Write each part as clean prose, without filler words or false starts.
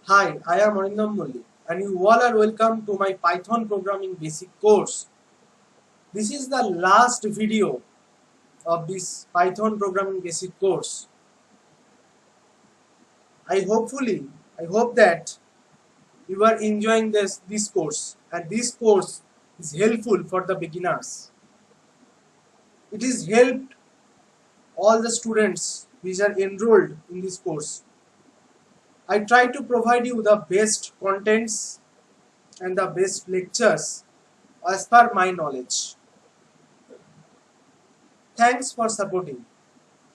Hi, I am Arindam Mulli and you all are welcome to my Python programming basic course. This is the last video of this Python programming basic course. I hope that you are enjoying this course and this course is helpful for the beginners. It is helped all the students which are enrolled in this course. I try to provide you the best contents and the best lectures as per my knowledge. Thanks for supporting.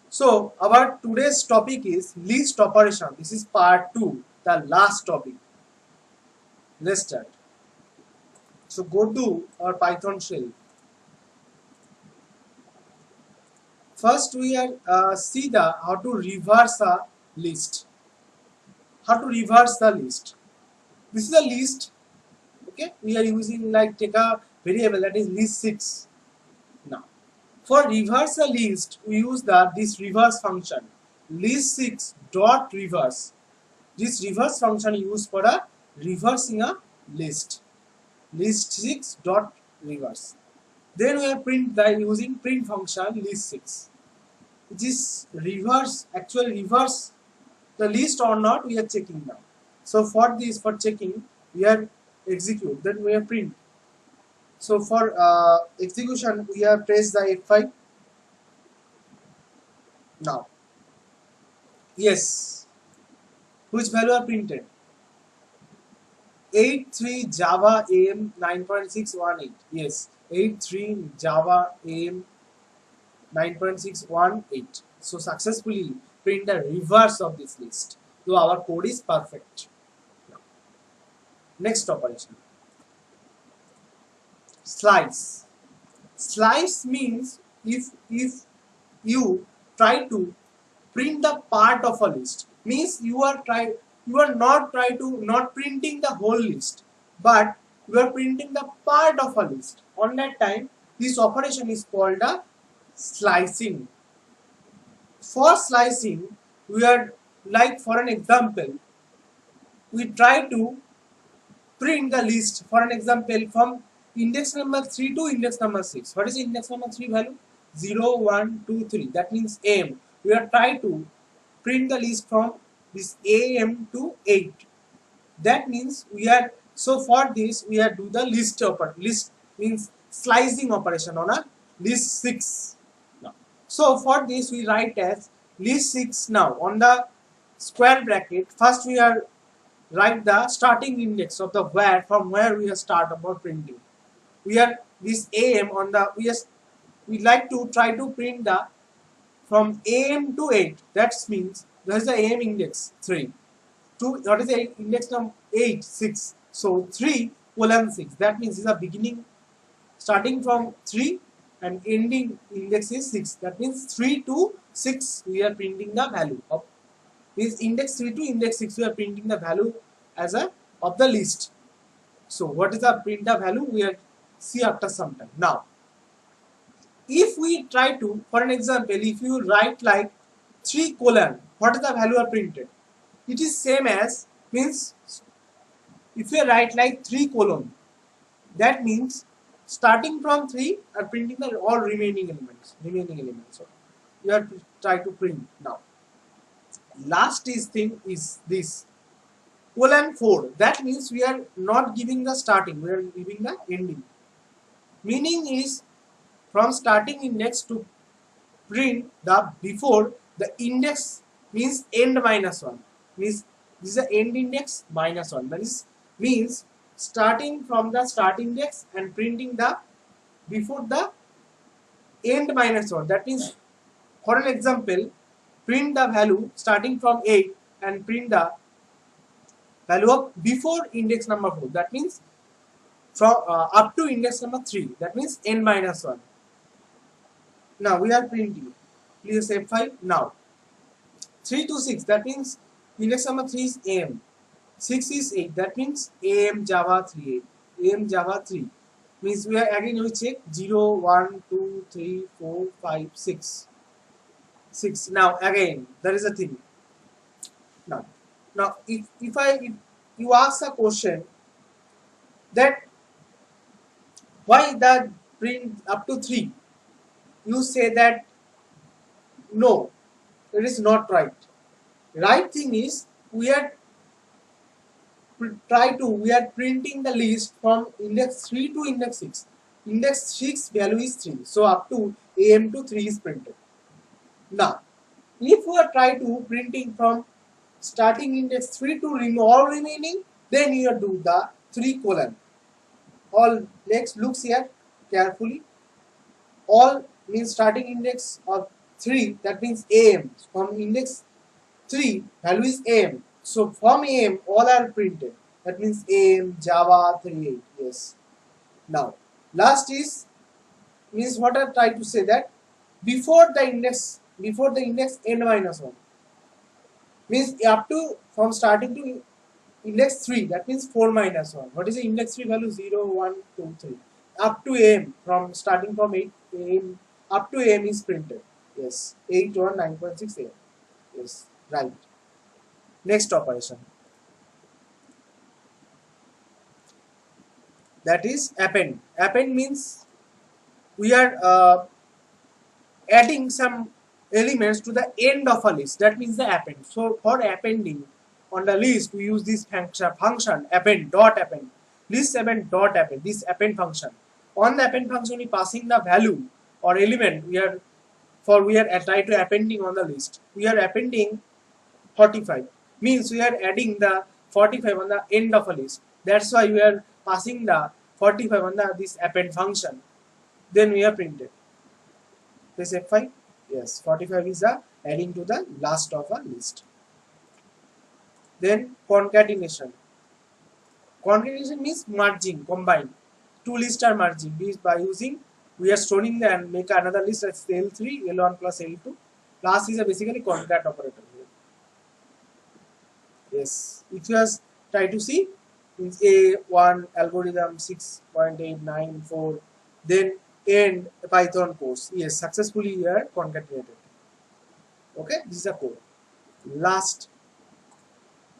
So our today's topic is list operation. This is part 2, the last topic. Let's start. So go to our Python shell. First we are see the how to reverse a list. How to reverse the list. This is a list. Okay, we are using like take a variable that is list 6. Now for reverse a list, we use this reverse function list 6 dot reverse. This reverse function used for a reversing a list 6 dot reverse. Then we are print by using print function list 6, which is reverse actually reverse the list or not we are checking now. So for this for checking we are execute, then we are print. So for execution we have pressed the F5. Now yes, which value are printed? 83 Java AM 9.618. Yes, 83 Java AM 9.618. So successfully print the reverse of this list. So our code is perfect. Next operation. Slice. Slice means if you try to print the part of a list, means you are not printing the whole list, but you are printing the part of a list. On that time this operation is called a slicing. For slicing we are like, for an example, we try to print the list, for an example, from index number 3 to index number 6. What is index number 3 value? 0 1 2 3. That means AM. We are trying to print the list from this AM to 8. That means we are, so for this we are do the list operation. List means slicing operation on a list 6. Now, so for this we write as list 6. Now on the square bracket, first we are write the starting index of the where, from where we are start about printing. We are this AM on the we like to try to print the from AM to 8. That means there is the AM index 3. What is the index number 8 6. So 3 colon 6. That means this is a beginning starting from 3 and ending index is 6. That means 3 to 6 we are printing the value of this index 3 to index 6. We are printing the value as a of the list. So what is the print the value we are see after some time. Now if we try to, for an example, if you write like 3 colon, what is the value are printed? It is same as, means if you write like 3 colon, that means starting from 3 are printing the all remaining elements. So you have to try to print. Now last is thing is this colon 4. That means we are not giving the starting, we are giving the ending. Meaning is from starting index to print the before the index means end minus 1. Means this is the end index minus 1. That is means starting from the start index and printing the before the end minus 1. That means for an example, print the value starting from 8 and print the value of before index number 4. That means from up to index number 3. That means n minus 1. Now we are printing. Please F5. Now 3 to 6. That means index number 3 is AM. 6 is 8. That means AM Java 3. AM Java 3. Means we are again we check 0, 1, 2, 3, 4, 5, 6. 6. Now again there is a thing. Now Now, if you ask a question that why the print up to 3, you say that no, it is not right. Right thing is we are printing the list from index 3 to index 6. Index 6 value is 3, so up to am to 3 is printed. Now, if we are try to printing from starting index 3 to all remaining, then you do the 3 colon. All next looks here carefully. All means starting index of 3, that means am. From index 3 value is am. So from am all are printed. That means am Java 38. Yes. Now last is means what I try to say that before the index n minus 1 means up to from starting to index 3, that means 4 minus 1. What is the index 3 value? 0, 1, 2, 3. Up to m, from starting from 8 am up to am is printed. Yes, 8 or 9.6 am. Yes, right. Next operation, that is append. Append means we are adding some elements to the end of a list. That means the append. So for appending on the list, we use this function append dot append. List append dot append. This append function. On the append function, we passing the value or element we are try to appending on the list. We are appending 45. Means we are adding the 45 on the end of a list. That's why we are passing the 45 on the this append function. Then we are printed. Press F5. Yes, 45 is the adding to the last of a list. Then concatenation. Concatenation means merging, combine. Two lists are merging. This by using we are storing them and make another list as L3, L1 plus L2. Last is a basically concat operator. Yes, if you guys try to see means A1 algorithm 6.894, then end Python course. Yes, successfully you are concatenated. Okay, this is a code. Last,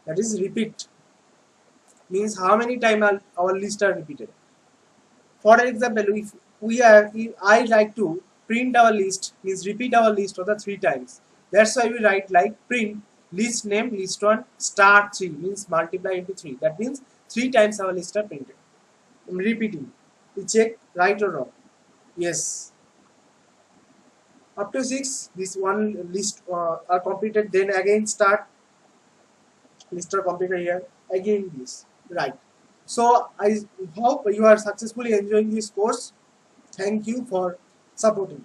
that is repeat, means how many times our list are repeated. For example, if I like to print our list, means repeat our list for the 3 times. That's why we write like print list name list1 star 3 means multiply into 3. That means 3 times our list are printed. I'm repeating. We check right or wrong. Yes. Up to 6, this one list are completed. Then again start list are completed here. Again this. Right. So I hope you are successfully enjoying this course. Thank you for supporting.